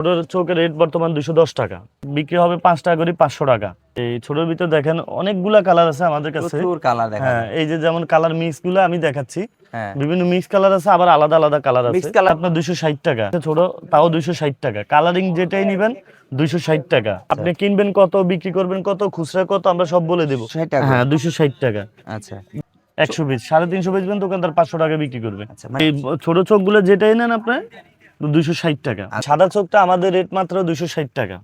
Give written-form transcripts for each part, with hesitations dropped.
ছোট চৌকের রেট বর্তমান 210 টাকা, বিক্রি হবে 5 টাকা করে, 500 টাকা। এই ছোটর ভিতরে দেখেন অনেকগুলা কালার আছে আমাদের কাছে। প্রচুর কালার দেখা হ্যাঁ, যায়। এই যে যেমন কালার মিক্স গুলো আমি দেখাচ্ছি, হ্যাঁ, বিভিন্ন মিক্স কালার আছে, আবার আলাদা আলাদা কালার আছে। Mixed color- আপনার 260 টাকা ছোট, তাও 260 টাকা। কালারিং যেটাই নেবেন 260 টাকা। আপনি কিনবেন কত, বিক্রি করবেন কত, খুচরা কত, আমরা সব বলে দেবো। 60 টাকা। হ্যাঁ, 260 টাকা। আচ্ছা 100 পিস 350 বেচবেন, দোকানদার 500 টাকা বিক্রি করবে। আচ্ছা, মানে- এই ছোট চোখগুলো যেটাই নেন আপনি 260 টাকা। সাদা চোখটা আমাদের রেট মাত্র 260 টাকা।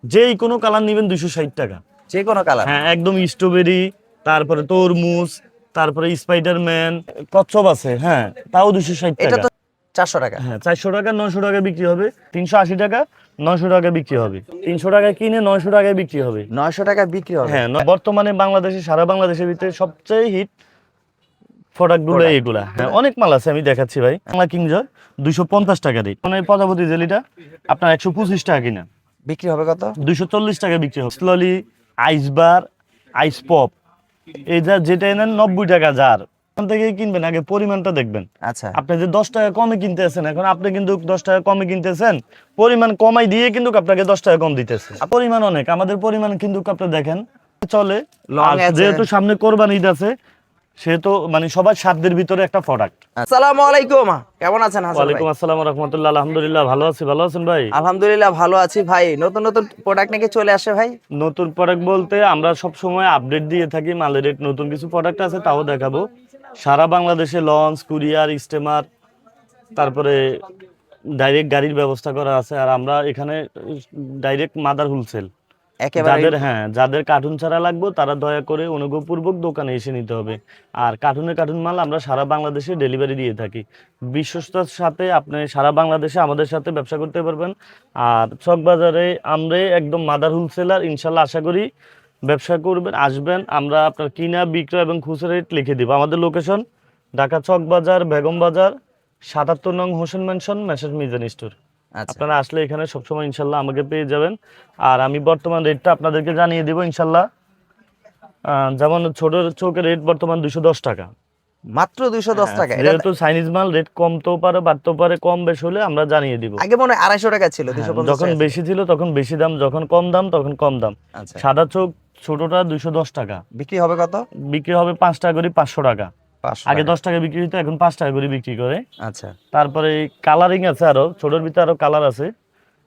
যেই কোনো কালার নেবেন 260 টাকা। যে কোনো কালার। হ্যাঁ, একদম স্ট্রবেরি, তারপরে তরমুজ, তারপরে স্পাইডারম্যান, কচ্ছপ আছে। হ্যাঁ, তাও 260 এটা টাকা। তো 400 টাকা। হ্যাঁ, 400 টাকা, 900 টাকা বিক্রি হবে। 380 টাকা, 900 টাকা বিক্রি হবে। 300 টাকা কিনে 900 টাকায় বিক্রি হবে। 900 টাকা বিক্রি হবে। হ্যাঁ, বর্তমানে বাংলাদেশে, সারা বাংলাদেশের ভিতরে সবচেয়ে হিট প্রোডাক্ট গুলো এগুলা। হ্যাঁ, অনেক মাল আছে, আমি দেখাচ্ছি ভাই। বাংলা কিংজয় 250 টাকা রেট। মানে প্রজাপতি জেলিটা আপনার 125 টাকা কিনা, বিক্রি হবে কত? 240 টাকা বিক্রি হবে। স্ললি, আইসবার, আইস পপ, এই যা যেটা নেন 90 টাকা জার। ওখান থেকে কিনবেন, আগে পরিমাণটা দেখবেন। আচ্ছা, আপনি যে 10 টাকা কমে কিনতেছেন, এখন আপনি কিন্তু 10 টাকা কমে কিনতেছেন, পরিমাণ কমাই দিয়ে কিন্তু আপনাকে 10 টাকা কম দিতেছে। পরিমাণ অনেক, আমাদের পরিমাণ কিন্তু আপনি দেখেন চলে। Long আর আছে। যেহেতু সামনে কোরবানি ঈদ আছে, সেহেতু মানে সবার সাধ্যের ভিতরে একটা প্রোডাক্ট। আসসালামু আলাইকুম, কেমন আছেন হাসান ভাই? ওয়ালাইকুম আসসালাম ওয়া রাহমাতুল্লাহ। আলহামদুলিল্লাহ, ভালো আছি। ভালো আছেন ভাই? আলহামদুলিল্লাহ ভালো আছি ভাই। নতুন নতুন প্রোডাক্ট নাকি চলে আসে ভাই? নতুন প্রোডাক্ট বলতে আমরা সব সময় আপডেট দিয়ে থাকি মালের রেট। নতুন কিছু প্রোডাক্ট আছে, তাও দেখাবো। সারা বাংলাদেশে লঞ্চ, কুরিয়ার, স্টিমার, তারপরে ডাইরেক্ট গাড়ির ব্যবস্থা করা আছে। আর আমরা এখানে ডাইরেক্ট মাদার হোলসেল। একেবারে যাদের কার্টুন ছাড়া লাগবে তারা দয়া করে অনুগ্রহপূর্বক দোকানে এসে নিতে হবে। আর কার্টুন মাল আমরা সারা বাংলাদেশে ডেলিভারি দিয়ে থাকি। বিশ্বস্ততার সাথে আপনি সারা বাংলাদেশে আমাদের সাথে ব্যবসা করতে পারবেন। আর চকবাজারে আমরা একদম মাদার হোলসেলার, ইনশাল্লাহ আশা করি ব্যবসা করবেন, আসবেন, আমরা আপনার কিনা, বিক্রয় এবং খুচরা রেট লিখে দিব। আমাদের লোকেশন ঢাকা চকবাজার, বেগম বাজার, 77 নং Hossain mansion, messrs Mizan store. আচ্ছা, আপনারা আসলে এখানে সবসময় ইনশাল্লাহ আমাকে পেয়ে যাবেন। আর আমি বর্তমান রেটটা আপনাদেরকে জানিয়ে দেবো ইনশাল্লাহ। যেমন ছোট চৌকের রেট বর্তমান 210 টাকা। মাত্র 210 টাকা। এটা যেহেতু চাইনিজ মাল, রেট কমতেও পারে, বাড়তেও পারে, কম বেশি হলে আমরা জানিয়ে দিব। আগে মনে হয় 250 টাকা ছিল, 250 যখন টাকা ছিল। বেশি ছিল তখন বেশি দাম, যখন কম দাম তখন কম দাম। আচ্ছা, সাদা চোখ ছোটটা 210 টাকা, বিক্রি হবে কত? বিক্রি হবে 5 টাকা করে, 500 টাকা। 500 আগে টাকা। 10 টাকা বিক্রি হতো, এখন 5 টাকা করে বিক্রি করে। আচ্ছা, তারপরে কালারিং আছে, আরো ছোটর ভিতরে আরো কালার আছে।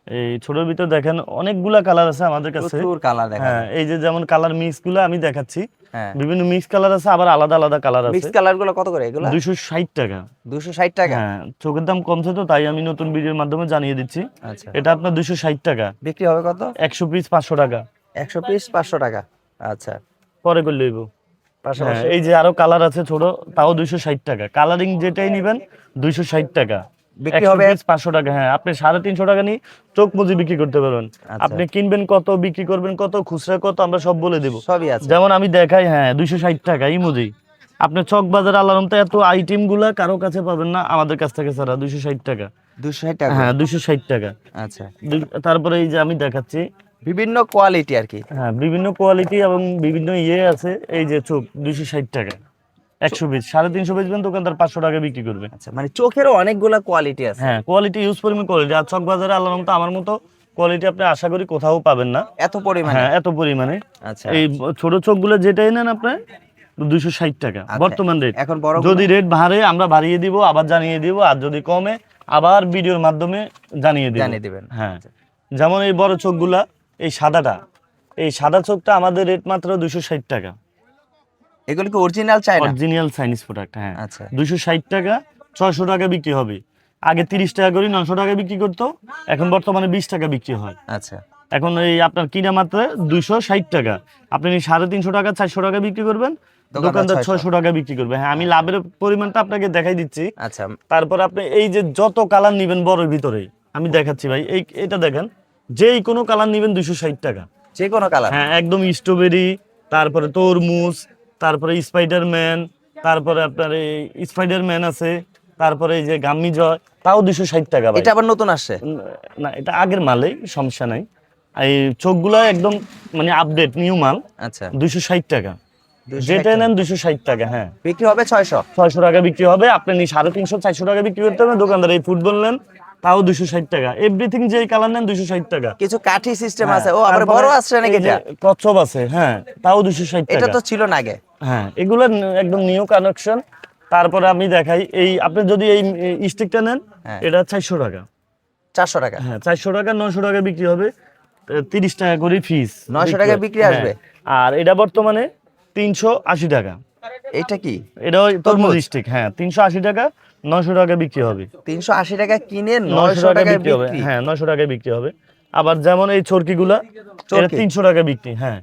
এই ছোটর ভিতরে দেখেন অনেকগুলা কালার আছে আমাদের কাছে। প্রচুর কালার দেখা হ্যাঁ, যায়। এই যে যেমন কালার মিক্স গুলো আমি দেখাচ্ছি, হ্যাঁ, বিভিন্ন মিক্স কালার আছে, আবার আলাদা আলাদা কালার আছে। মিক্স কালার গুলো কত করে এগুলো? 260 টাকা। 260 টাকা। হ্যাঁ, চোখের দাম কমছে তো, তাই আমি নতুন ভিডিওর মাধ্যমে জানিয়ে দিচ্ছি। আচ্ছা, এটা আপনার 260 টাকা। বিক্রি হবে কত? 100 পিস 500 টাকা। 100 পিস 500 টাকা। আচ্ছা, পরে করলে হইব। হ্যাঁ, পাশাপাশি এই যে আরো কালার আছে ছোট, তাও 260 টাকা। কালারিং যেটাই নেবেন 260 টাকা। বিক্রি 100 হবে পিস 500 টাকা। হ্যাঁ, আপনি 350 টাকা নিয়ে চোখ মুজি বিক্রি করতে পারবেন। আচ্ছা। আপনি কিনবেন কত, বিক্রি করবেন কত, খুচরা কত, আমরা সব বলে দেব। সবই আছে। যেমন আমি দেখাই, হ্যাঁ 260 টাকা ইমোজি। আপনি চক বাজার আলারমতে এত আইটেম গুলা কারো কাছে পাবেন না, আমাদের কাছ থেকে ছাড়া 260 টাকা। 260 টাকা। হ্যাঁ, 260 টাকা। আচ্ছা, তারপরে এই যে আমি দেখাচ্ছি, বিভিন্ন কোয়ালিটি আর কি। হ্যাঁ বিভিন্ন কোয়ালিটি এবং বিভিন্ন ইয়ে আছে। এই যে চোখ 260 টাকা, 100 পিস 350 বেচবেন, দোকানদার 500 টাকা বিক্রি করবে। আচ্ছা, মানে চোখেরও অনেকগুলা কোয়ালিটি আছে। হ্যাঁ, কোয়ালিটি ইউজ পরিমাণ কোয়ালিটি। আর চক বাজারে আল্লাহর রহমতে আমার মতো কোয়ালিটি আপনি আশা করি কোথাও পাবেন না এত পরিমাণে? হ্যাঁ, এত পরিমাণে। আচ্ছা, এই ছোট চোখগুলো যেটাই নেন আপনি 260 টাকা আচ্ছা, বর্তমান রেট। এখন বড় যদি রেট বাড়ে আমরা বাড়িয়ে দিব, আবার জানিয়ে দিব। আর যদি কমে আবার ভিডিওর মাধ্যমে জানিয়ে দিবেন। হ্যাঁ, যেমন এই বড় চোখগুলা, এই সাদাটা, এই সাদা চোখটা আমাদের রেট মাত্র 260 টাকা। এগুলো কি অরিজিনাল চাই না? Original Chinese product. হ্যাঁ, আচ্ছা, 260 টাকা, 600 টাকা বিক্রি হবে। আগে 30 টাকা করে 900 টাকা বিক্রি করতো, এখন বর্তমানে 20 টাকা বিক্রি হয়। আচ্ছা, এখন এই আপনার কিনা মাত্র 260 টাকা। আপনি 350 টাকা, 400 টাকা বিক্রি করবেন, দোকানদার 600 টাকা বিক্রি করবে। হ্যাঁ, আমি লাভের পরিমাণটা আপনাকে দেখাই দিচ্ছি। আচ্ছা, তারপর আপনি এই যে যত কালার নিবেন বড়র ভিতরে আমি দেখাচ্ছি ভাই। এটা দেখেন, যেই কোনো কালার নিবেন 260 টাকা। যে কোনো কালার। হ্যাঁ, একদম স্ট্রবেরি, তারপরে তরমুজ, তারপরে স্পাইডারম্যান, তারপরে আপনার এই স্পাইডারম্যান আছে, তারপরে এই যে গাম্মি জয়, তাও 260 টাকা ভাই। এটা আবার নতুন আসছে? না, এটা আগের মালে, সমস্যা নাই। এই চোখগুলো একদম মানে আপডেট নিউ মাল। আচ্ছা, 260 টাকা। 260 যেটা টাকা। নেন 260 টাকা। হ্যাঁ, বিক্রি হবে 600। 600 টাকা বিক্রি হবে। আপনি 350 400 টাকা বিক্রি করতে হবে, দোকানদার এই ফুটবল নেন তাও 260 টাকা। এভরিথিং যেই কালার নেন 260 টাকা। কিছু কাঠি সিস্টেম হ্যাঁ, আছে, ও আবার তারপরে বড় আছে নাকি এই যে এটা? কচ্ছপ আছে, হ্যাঁ, তাও 260 এটা টাকা। তো ছিল না আগে। হ্যাঁ, এগুলো একদম নিউ কানেকশন। তারপরে আমি দেখাই, এই আপনি যদি এই স্টিকটা নেন, হ্যাঁ। এটা 400 টাকা। 400 টাকা? হ্যাঁ, 400 টাকা, 900 টাকা বিক্রি হবে। 30 টাকা করে ফিস 900 টাকা বিক্রি আসবে। আর এটা বর্তমানে 380 টাকা। এটা কি? এটা ওই তরমুজ স্টিক, হ্যাঁ, 380 টাকা, 900 টাকা বিক্রি হবে। 380 টাকা কিনে 900 900 টাকায় বিক্রি হবে, বিক্রি? হ্যাঁ, 900 টাকায় বিক্রি হবে। আবার যেমন এই চরকিগুলা, এটা চরকি? 300 টাকা বিক্রি, হ্যাঁ।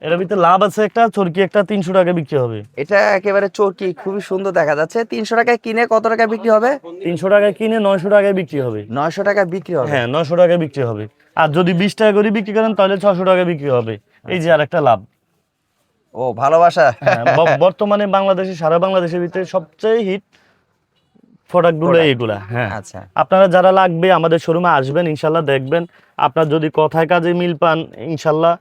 এর ভিতরে লাভ আছে একটা, চরকি একটা 300 টাকা বিক্রি হবে। এটা একেবারে চরকি, খুবই সুন্দর দেখা যাচ্ছে। 300 টাকায় কিনে কত টাকা বিক্রি হবে? 300 টাকায় কিনে 900 টাকায় বিক্রি হবে। 900 টাকা বিক্রি হবে? হ্যাঁ, 900 টাকায় বিক্রি হবে। আর যদি 20 টাকা করে বিক্রি করেন তাহলে 600 টাকা বিক্রি হবে। এই যে আরেকটা লাভ। ও ভালোবাসা। হ্যাঁ, বর্তমানে বাংলাদেশে, সারা বাংলাদেশের ভিতরে সবচেয়ে হিট প্রোডাক্টগুলো Product। এগুলা। হ্যাঁ, আচ্ছা। আপনারা যারা লাগবে আমাদের শোরুমে আসবেন, ইনশাল্লাহ দেখবেন। আপনার যদি কথায় কাজে মিল পান, ইনশাল্লাহ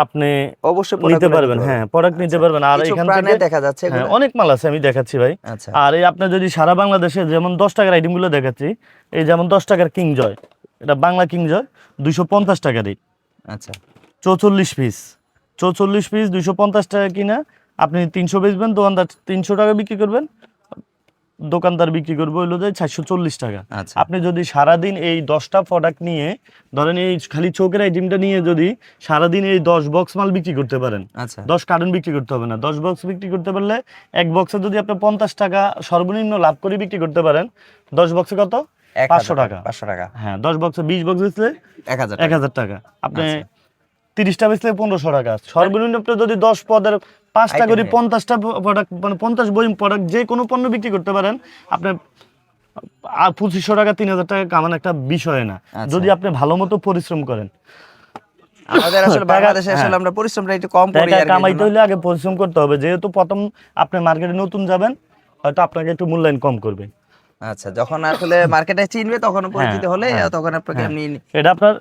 আপনি অবশ্যই নিতে product গুলো পারবেন। হ্যাঁ, প্রোডাক্ট নিতে আচ্ছা। পারবেন। আর কিছু এখান প্রাণে থেকে দেখা যাচ্ছে হ্যাঁ, এগুলো। অনেক মাল আছে, আমি দেখাচ্ছি ভাই। আচ্ছা। আর এই আপনার যদি সারা বাংলাদেশে যেমন 10 টাকার আইটেমগুলো দেখাচ্ছি, এই যেমন 10 টাকার কিং জয়, এটা বাংলা কিং জয়, 250 টাকা রেট। আচ্ছা। 44 পিস, 44 পিস 250 টাকা কিনা আপনি 300 বেচবেন, দোকানদার 300 টাকা বিক্রি করবেন, দোকানদার বিক্রি করবে হইলো যে 440 টাকা। আচ্ছা। আপনি যদি সারাদিন এই 10টা প্রোডাক্ট নিয়ে, ধরেন এই খালি চোখের আইটেমটা নিয়ে যদি সারাদিন এই 10 বক্স মাল বিক্রি করতে পারেন, আচ্ছা। 10 কার্টন বিক্রি করতে হবে না, 10 বক্স বিক্রি করতে পারলে এক বক্সে যদি আপনি 50 টাকা সর্বনিম্ন লাভ করে বিক্রি করতে পারেন, 10 বক্সে কত? 500 টাকা। 500 টাকা। হ্যাঁ, 10 বক্সে 20 বক্স বেচলে 1000 1000 টাকা। আপনি আচ্ছা। 30টা বেচলে 1500 টাকা। সর্বনিম্ন আপনি যদি 10 পদের 5টা করে Item 50টা প্রোডাক্ট, মানে 50 বই প্রোডাক্ট যে কোনো পণ্য বিক্রি করতে পারেন, আপনি আর 2500 টাকা 3000 টাকা কামান একটা বিষয় না, আচ্ছা। যদি আপনি ভালো মতো পরিশ্রম করেন। আমাদের আসলে টাকা- বাংলাদেশে আসলে হ্যাঁ। আমরা পরিশ্রমটা একটু কম করি টাকা আর কি, কামাইতে এজন্য। হলে আগে পরিশ্রম করতে হবে। যেহেতু প্রথম আপনি মার্কেটে নতুন যাবেন, হয়তো আপনাকে একটু মূল্যায়ন কম করবে। আচ্ছা, যখন আসলে মার্কেটে চিনবে তখন পরিচিত হলে হ্যাঁ, তখন আপনাকে হ্যাঁ। এমনি। এটা আপনার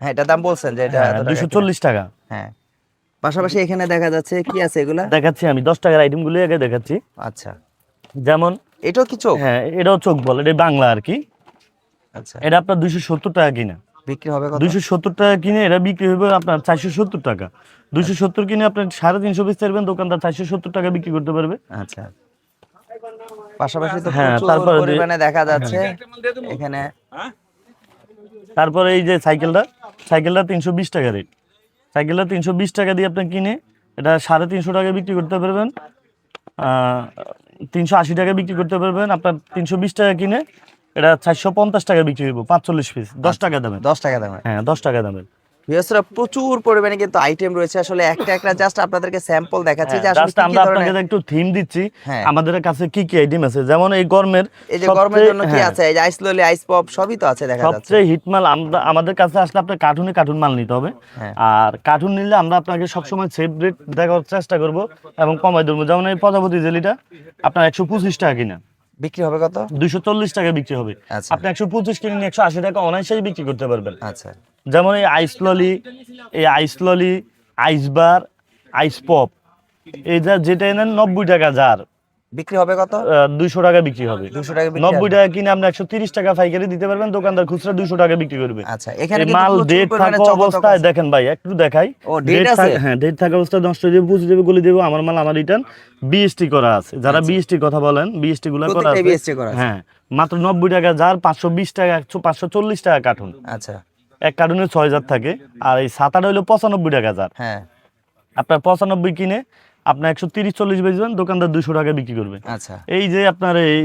হ্যাঁ, এটা দাম বলছেন যে এটা এত টাকা 240 টাকা। কিনা। হ্যাঁ। পাশাপাশি এখানে দেখা যাচ্ছে কি আছে এগুলা? দেখাচ্ছি আমি 10 টাকার আইটেমগুলো আগে দেখাচ্ছি। আচ্ছা। যেমন এটাও কি চোখ? হ্যাঁ, এটাও চোখ বল, এটা বাংলা আর কি। আচ্ছা। এটা আপনার 270 টাকা কিনা। বিক্রি হবে কত? 270 টাকা কিনে এটা বিক্রি হবে আপনার 470 টাকা। 270 কিনে আপনি 350 পিস ছাড়বেন, দোকানদার 470 টাকা বিক্রি করতে পারবে। আচ্ছা। পাশাপাশি তো হ্যাঁ, প্রচুর তারপরে পরিমাণে দেখা যাচ্ছে এখানে। তারপরে এই যে সাইকেলটা, সাইকেলটা 320 টাকা রেট। সাইকেলটা 320 টাকা দিয়ে আপনি কিনে এটা 350 টাকা বিক্রি করতে পারবেন, 380 টাকা বিক্রি করতে পারবেন। আপনার 320 টাকা কিনে এটা 450 টাকা বিক্রি হইব, 45 পিস, 10 টাকা দামে। 10 টাকা দামে। হ্যাঁ, 10 টাকা দামের। ভিউয়ার্সরা, প্রচুর পরিমাণে কিন্তু আইটেম রয়েছে। আসলে একটা একটা জাস্ট আপনাদেরকে স্যাম্পল দেখাচ্ছি যে আসলে জাস্ট কি কি আমরা ধরনের। আপনাকে একটু থিম দিচ্ছি, হ্যাঁ। আমাদের কাছে কি কি আইটেম আছে। যেমন এই গরমের এই যে গরমের জন্য কি হ্যাঁ, আছে? এই যে আইস ললি, আইস পপ সবই তো আছে দেখা যাচ্ছে। সবচেয়ে হিট মাল আমাদের কাছে আসলে আপনার কার্টুনে কার্টুন মাল নিতে হবে। হ্যাঁ। আর কার্টুন নিলে আমরা আপনাকে সবসময় সেফ রেট দেখার চেষ্টা করব এবং কমাই দেবো। যেমন এই প্রজাপতি জেলিটা আপনার 125 টাকা কিনা, বিক্রি হবে কত? 240 টাকা বিক্রি হবে। আচ্ছা। আপনি 125 কিনে 180 টাকা অনায়াসেই বিক্রি করতে পারবেন। আচ্ছা। যেমন এই আইস ললি, এই আইস ললি, আইস বার, আইস পপ, এই যেটা এনেন 90 টাকা জার, বিক্রি হবে কত? 200 টাকা বিক্রি হবে। 200 টাকা বিক্রি 90 হবে। টাকা কিনে আপনি 130 টাকা পাইকারি দিতে পারবেন, দোকানদার খুচরা 200 টাকা বিক্রি করবে। আচ্ছা, এখানে এই কিন্তু মাল প্রচুর ডেট পরিমাণে থাকা চকচক অবস্থায় আছে। দেখেন ভাই, একটু দেখাই। ও, date আছে? হ্যাঁ, ডেট থাকা অবস্থায় নষ্ট হয়ে যাবে, পুষে যাবে, গলে দেবো। আমার মাল আমার রিটার্ন। বিএসটি করা আছে, যারা বিএসটি কথা বলেন, বিএসটি গুলা করা প্রত্যেকটাই আছে। BST করা আছে। হ্যাঁ, মাত্র 90 টাকা জার, 520 টাকা, 540 টাকা কার্টুন। আচ্ছা। এক কার্টুনে 6 জার থাকে। আর এই সাতাটা হইলো 95 টাকা জার। হ্যাঁ। আপনার 95 কিনে আপনার 130-40 বেচবেন, দোকানদার 200 টাকা বিক্রি করবে। আচ্ছা। এই যে আপনার এই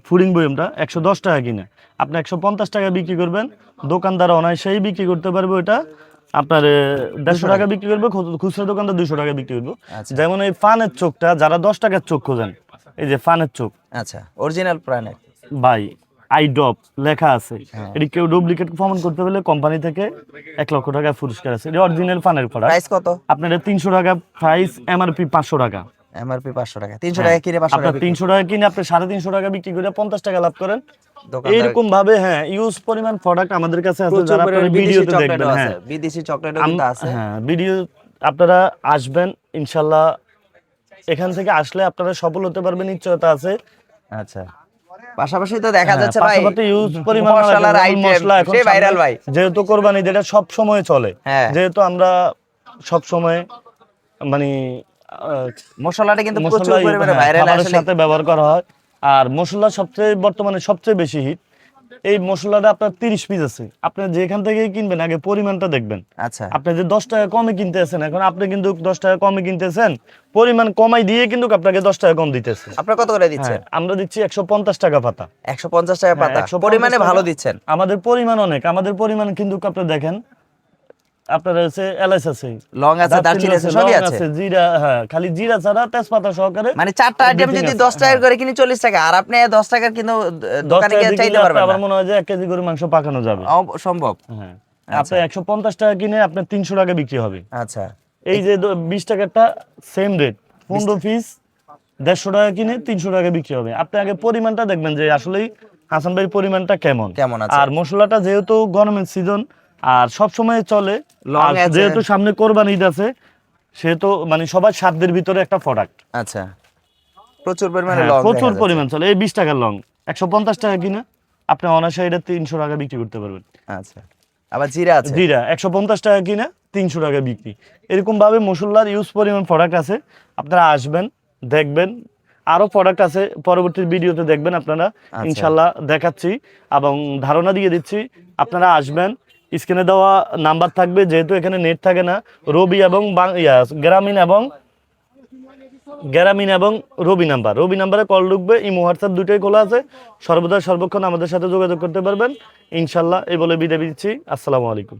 ফুডিং বয়মটা 110 টাকা কিনে আপনি 150 টাকা বিক্রি করবেন, দোকানদার অনায়াসেই বিক্রি করতে পারবে। ওটা আপনার 150 টাকা বিক্রি করবে, খুচরা দোকানদার 200 টাকা বিক্রি করবে। আচ্ছা। যেমন এই ফানের চোখটা, যারা 10 টাকার চোখ খোঁজেন, এই যে ফানের চোখ আচ্ছা, অরিজিনাল প্রাণের। ভাই, আই ড্রপ লেখা আছে। হ্যাঁ। এটি কেউ ডুপ্লিকেট প্রমাণ করতে পারলে কোম্পানি থেকে 1 লক্ষ টাকা পুরস্কার আছে। এটা অরিজিনাল ফানের প্রোডাক্ট। প্রাইস কত? আপনার 300 টাকা প্রাইস, এমআরপি 500 টাকা। এমআরপি 500 টাকা। 300 টাকা কিনে 500 আপনার টাকা 300 টাকা কিনে আপনি 350 টাকা বিক্রি করে 50 টাকা লাভ করেন। দোকানদার এইরকম ভাবে হ্যাঁ, ইউজ পরিমাণ প্রোডাক্ট আমাদের কাছে আছে, প্রচুর যারা আপনারা পরিমাণে বিদেশি ভিডিওতে চকলেটও দেখবেন। আছে, হ্যাঁ, বিদেশি চকলেটও কিন্তু আছে। হ্যাঁ, ভিডিও আপনারা আসবেন ইনশাল্লাহ। এখান থেকে আসলে আপনারা সফল হতে পারবেন, নিশ্চয়তা আছে। আচ্ছা। পাশাপাশি তো দেখা যাচ্ছে ভাই পাশাপাশি ইউজ পরিমাণ মশলার আইটেম মশলা এখন সেই ভাইরাল ভাই। যেহেতু কোরবানি যেটা সব সময় চলে, হ্যাঁ যেহেতু আমরা সব সময় মানে মশলাটা কিন্তু প্রচুর মশলা পরিমাণে ভাইরাল খাবারের আসলে। সাথে ব্যবহার করা হয়। আর মশলা বর্তমানে সবচেয়ে বেশি হিট। এই মশলাটা আপনার 30 পিস আছে, আপনি যেখান থেকে কিনবেন আগে পরিমাণটা দেখবেন। আচ্ছা আপনি যে 10 টাকা কমে কিনতেছেন, এখন আপনি কিন্তু 10 টাকা কমে কিনতেছেন, পরিমাণ কমাই দিয়ে কিন্তু আপনাকে 10 টাকা কম দিতেছে। আপনারা কত করে দিচ্ছেন? আমরা দিচ্ছি 150 টাকা পাতা। 150 টাকা পাতা, 150 পরিমাণে টাকা। ভালো দিচ্ছেন। আমাদের পরিমাণ অনেক, আমাদের পরিমাণ কিন্তু আপনি দেখেন, আপনার হচ্ছে এলাচ আছে, লং আছে, দারচিনি আছে, সবই লং আছে। জিরা, খালি জিরা ছাড়া তেজপাতা সহকারে মানে 4টা আইটেম যদি 10 টাকা করে কিনি 40 টাকা, আর আপনি 10 টাকার কিন্তু 10 দোকানে টাকা গিয়ে দিয়ে চাইতে কিনলে পারবেন আমার না। মনে হয় যে 1 কেজি করে মাংস পাকানো যাবে। সম্ভব। হ্যাঁ, আপনি 150 টাকা কিনে আপনার 300 টাকা বিক্রি হবে। আচ্ছা এই যে 20 টাকাটা সেম রেট, 15 পিস 150 টাকা কিনে 300 টাকা বিক্রি হবে। আপনি আগে পরিমাণটা দেখবেন যে আসলেই হাসান ভাইয়ের পরিমাণটা কেমন। কেমন আছে? আর মশলাটা যেহেতু গরমের সিজন আর সব সময় চলে, Long আর আছে। যেহেতু সামনে কোরবানি ঈদ আছে, সেহেতু মানে সবার সাধ্যের ভিতরে একটা প্রোডাক্ট। আচ্ছা প্রচুর পরিমাণে লং, প্রচুর পরিমাণ চলে। এই 20 টাকার লং 150 টাকা কিনে আপনি অনায়াসে এটা 300 টাকা বিক্রি করতে পারবেন। আচ্ছা আবার জিরা আছে। জিরা 150 টাকা কিনে 300 টাকা বিক্রি। এরকম ভাবে মশলার ইউজ পরিমাণ প্রোডাক্ট আছে, আপনারা আসবেন দেখবেন। আরো প্রোডাক্ট আছে, পরবর্তী ভিডিওতে দেখবেন আপনারা, ইনশাল্লাহ দেখাচ্ছি এবং ধারণা দিয়ে দিচ্ছি। আপনারা আসবেন, স্ক্রিনে দেওয়া নাম্বার থাকবে, যেহেতু এখানে নেট থাকে না, রবি এবং গ্রামীণ এবং রবি নাম্বারে কল ঢুকবে। ইমো হোয়াটসঅ্যাপ দুটোই খোলা আছে, সর্বদা সর্বক্ষণ আমাদের সাথে যোগাযোগ করতে পারবেন ইনশাল্লাহ। এই বলে বিদায় দিচ্ছি, আসসালামু আলাইকুম।